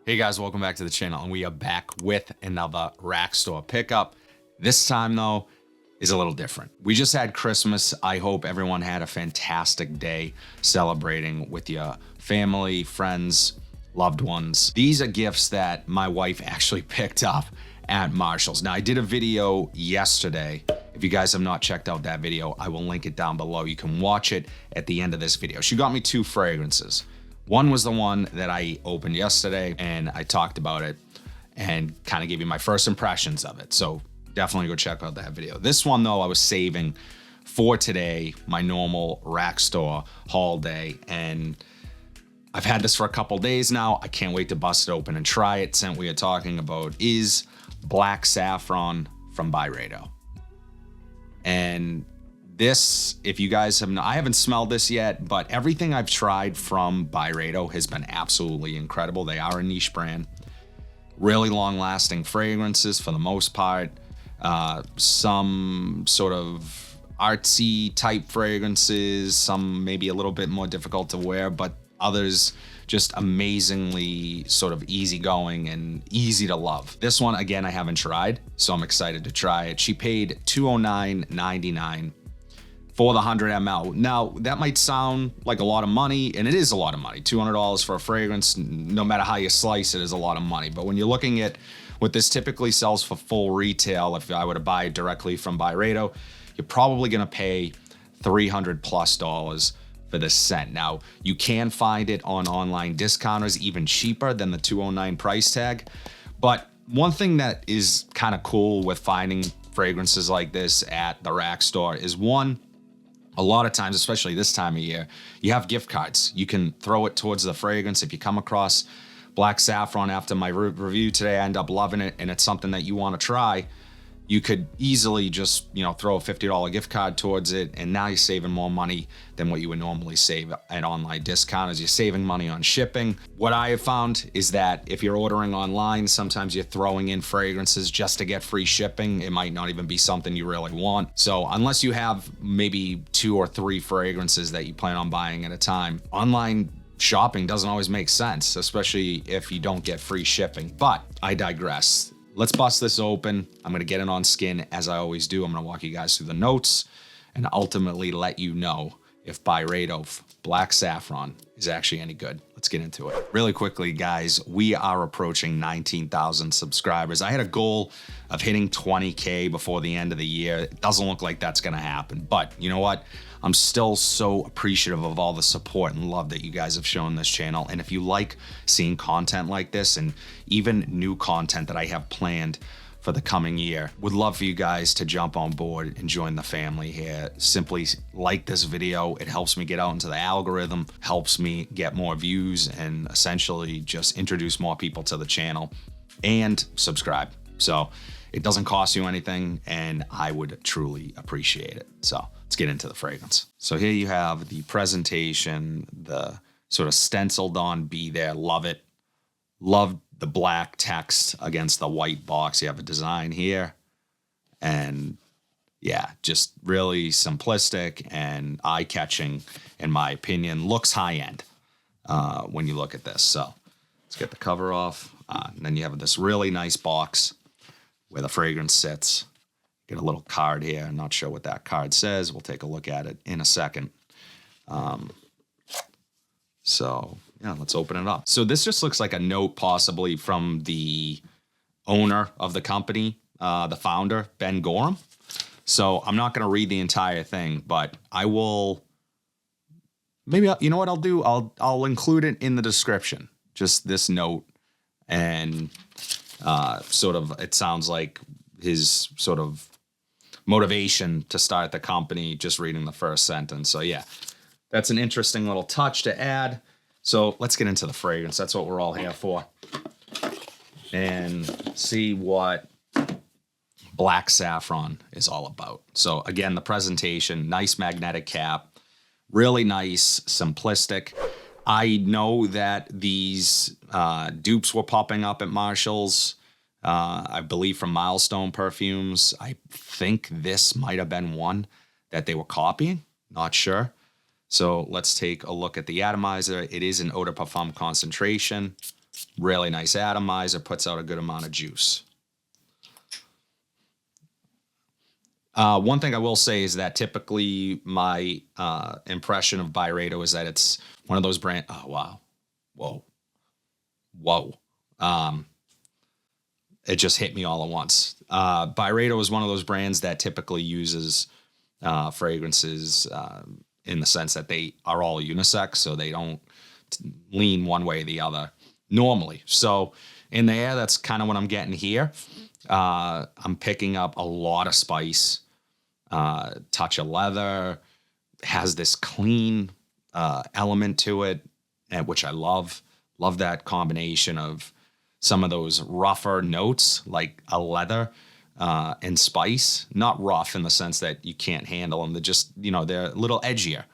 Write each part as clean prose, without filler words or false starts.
Hey guys, welcome back to the channel, and we are back with another rack store pickup. This time though is a little different. We just had Christmas. I hope everyone had a fantastic day celebrating with your family, friends, loved ones. These are gifts that my wife actually picked up at Marshall's. Now I did a video yesterday. If you guys have not checked out that video, I will link it down below. You can watch it at the end of this video. She got me 2 fragrances. One was the one that I opened yesterday, and I talked about it and kind of gave you my first impressions of it. So definitely go check out that video. This one though, I was saving for today, my normal rack store haul day. And I've had this for a couple days now. I can't wait to bust it open and try it. Scent we are talking about is Black Saffron from Byredo. And this, if you guys have not, I haven't smelled this yet, but everything I've tried from Byredo has been absolutely incredible. They are a niche brand, really long lasting fragrances for the most part. Some sort of artsy type fragrances, some maybe a little bit more difficult to wear, but others just amazingly sort of easygoing and easy to love. This one, again, I haven't tried, so I'm excited to try it. She paid $209.99 for the 100 ml. Now, that might sound like a lot of money, and it is a lot of money. $200 for a fragrance, no matter how you slice it, is a lot of money. But when you're looking at what this typically sells for full retail, if I were to buy it directly from Byredo, you're probably gonna pay $300+ for this scent. Now, you can find it on online discounters even cheaper than the $209 price tag. But one thing that is kind of cool with finding fragrances like this at the rack store is, one, a lot of times, especially this time of year, you have gift cards. You can throw it towards the fragrance. If you come across Black Saffron after my review today, I end up loving it, and it's something that you want to try, you could easily just, throw a $50 gift card towards it, and now you're saving more money than what you would normally save at online discounters. You're saving money on shipping. What I have found is that if you're ordering online, sometimes you're throwing in fragrances just to get free shipping. It might not even be something you really want. So unless you have maybe 2 or 3 fragrances that you plan on buying at a time, online shopping doesn't always make sense, especially if you don't get free shipping. But I digress. Let's bust this open. I'm gonna get it on skin as I always do. I'm gonna walk you guys through the notes and ultimately let you know if Byredo Black Saffron is actually any good. Let's get into it. Really quickly, guys, we are approaching 19,000 subscribers. I had a goal of hitting 20K before the end of the year. It doesn't look like that's gonna happen, but you know what? I'm still so appreciative of all the support and love that you guys have shown this channel. And if you like seeing content like this and even new content that I have planned for the coming year, would love for you guys to jump on board and join the family here. Simply like this video. It helps me get out into the algorithm, helps me get more views, and essentially just introduce more people to the channel, and subscribe. So it doesn't cost you anything, and I would truly appreciate it. So let's get into the fragrance. So here you have the presentation, the sort of stenciled on "Be There." Love it. Love the black text against the white box. You have a design here, and yeah, just really simplistic and eye-catching, in my opinion. Looks high-end when you look at this. So let's get the cover off. And then you have this really nice box where the fragrance sits. Get a little card here. I'm not sure what that card says. We'll take a look at it in a second. So yeah, let's open it up. So this just looks like a note possibly from the owner of the company, the founder, Ben Gorham. So I'm not going to read the entire thing, but I will, maybe, you know what I'll do? I'll include it in the description, just this note. And sort of, it sounds like his sort of motivation to start the company, just reading the first sentence. So yeah, that's an interesting little touch to add. So let's get into the fragrance. That's what we're all here for. And see what Black Saffron is all about. So again, the presentation, nice magnetic cap, really nice, simplistic. I know that these dupes were popping up at Marshall's, I believe from Milestone Perfumes. I think this might have been one that they were copying, not sure. So let's take a look at the atomizer. It is an eau de parfum concentration. Really nice atomizer, puts out a good amount of juice. One thing I will say is that typically my impression of Byredo is that it's one of those brand. Oh wow, whoa, whoa! Um, it just hit me all at once. Byredo is one of those brands that typically uses fragrances in the sense that they are all unisex, so they don't lean one way or the other normally. So in the air, that's kind of what I'm getting here. I'm picking up a lot of spice, touch of leather, has this clean element to it, which I love. Love that combination of some of those rougher notes like a leather and spice. Not rough in the sense that you can't handle them. They're just, they're a little edgier.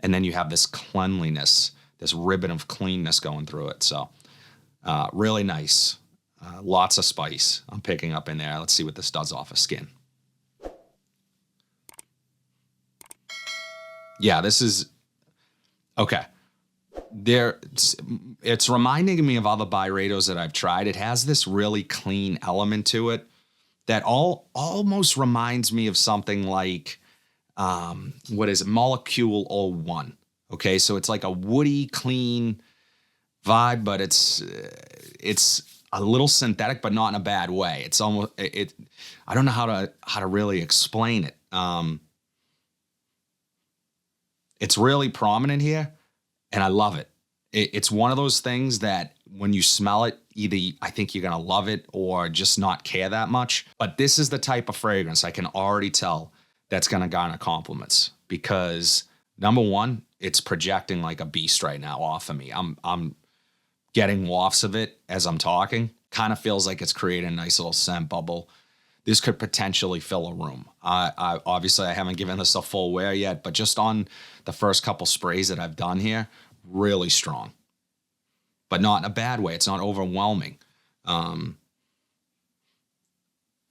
And then you have this cleanliness, this ribbon of cleanness going through it. So really nice. Lots of spice I'm picking up in there. Let's see what this does off of skin. Yeah, this is okay. It's reminding me of other Byredos that I've tried. It has this really clean element to it that almost reminds me of something like what is it? Molecule 01. Okay, so it's like a woody, clean vibe, but it's a little synthetic, but not in a bad way. It's almost it. I don't know how to really explain it. It's really prominent here, and I love it. It's one of those things that when you smell it, either I think you're going to love it or just not care that much. But this is the type of fragrance I can already tell that's going to garner compliments because, number one, it's projecting like a beast right now off of me. I'm getting wafts of it as I'm talking. Kind of feels like it's creating a nice little scent bubble. This could potentially fill a room. I obviously I haven't given this a full wear yet, but just on the first couple sprays that I've done here, really strong, but not in a bad way. It's not overwhelming.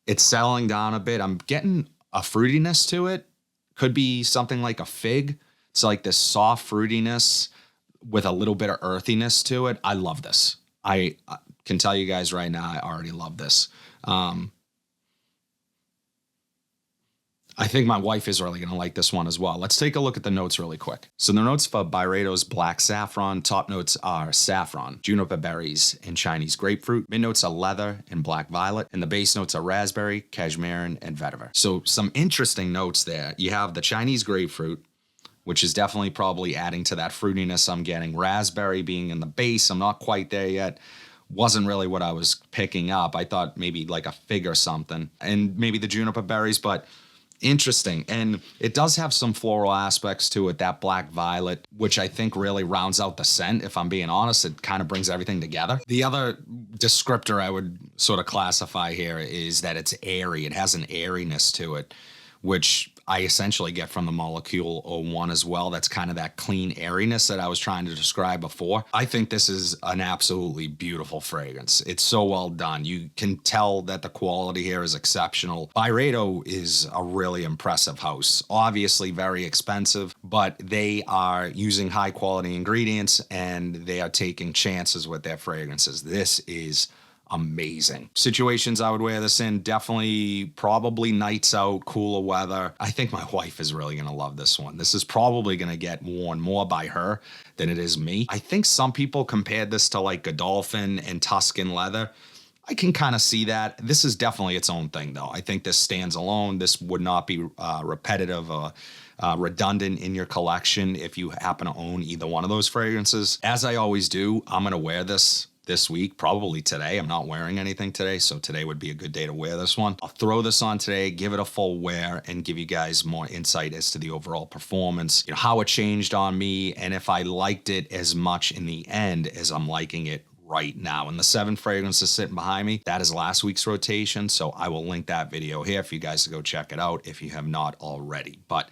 It's settling down a bit. I'm getting a fruitiness to it. Could be something like a fig. It's like this soft fruitiness with a little bit of earthiness to it. I love this. I can tell you guys right now, I already love this. I think my wife is really going to like this one as well. Let's take a look at the notes really quick. So the notes for Byredo's Black Saffron, top notes are saffron, juniper berries, and Chinese grapefruit. Mid notes are leather and black violet. And the base notes are raspberry, cashmere, and vetiver. So some interesting notes there. You have the Chinese grapefruit, which is definitely probably adding to that fruitiness I'm getting. Raspberry being in the base. I'm not quite there yet. Wasn't really what I was picking up. I thought maybe like a fig or something. And maybe the juniper berries, but interesting. And it does have some floral aspects to it, that black violet, which I think really rounds out the scent. If I'm being honest, it kind of brings everything together. The other descriptor I would sort of classify here is that it's airy. It has an airiness to it, which I essentially get from the Molecule 01 as well. That's kind of that clean airiness that I was trying to describe before. I think this is an absolutely beautiful fragrance. It's so well done. You can tell that the quality here is exceptional. Byredo is a really impressive house. Obviously very expensive, but they are using high quality ingredients and they are taking chances with their fragrances. This is amazing. Situations I would wear this in, definitely probably nights out, cooler weather. I think my wife is really going to love this one. This is probably going to get worn more by her than it is me. I think some people compared this to like Godolphin and Tuscan leather. I can kind of see that. This is definitely its own thing though. I think this stands alone. This would not be repetitive or redundant in your collection if you happen to own either one of those fragrances. As I always do, I'm going to wear this week, probably today. I'm not wearing anything today, so today would be a good day to wear this one. I'll throw this on today, give it a full wear, and give you guys more insight as to the overall performance, how it changed on me, and if I liked it as much in the end as I'm liking it right now. And the 7 fragrances sitting behind me, that is last week's rotation, so I will link that video here for you guys to go check it out if you have not already. But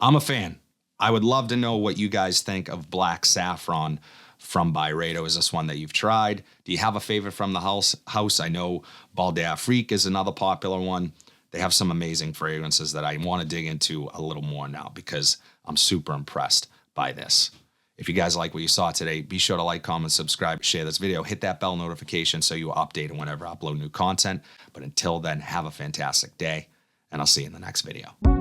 I'm a fan. I would love to know what you guys think of Black Saffron from Byredo. Is this one that you've tried? Do you have a favorite from the house? I know Bal d'Afrique is another popular one. They have some amazing fragrances that I want to dig into a little more now because I'm super impressed by this. If you guys like what you saw today, be sure to like, comment, subscribe, share this video, hit that bell notification so you are updated whenever I upload new content. But until then, have a fantastic day, and I'll see you in the next video.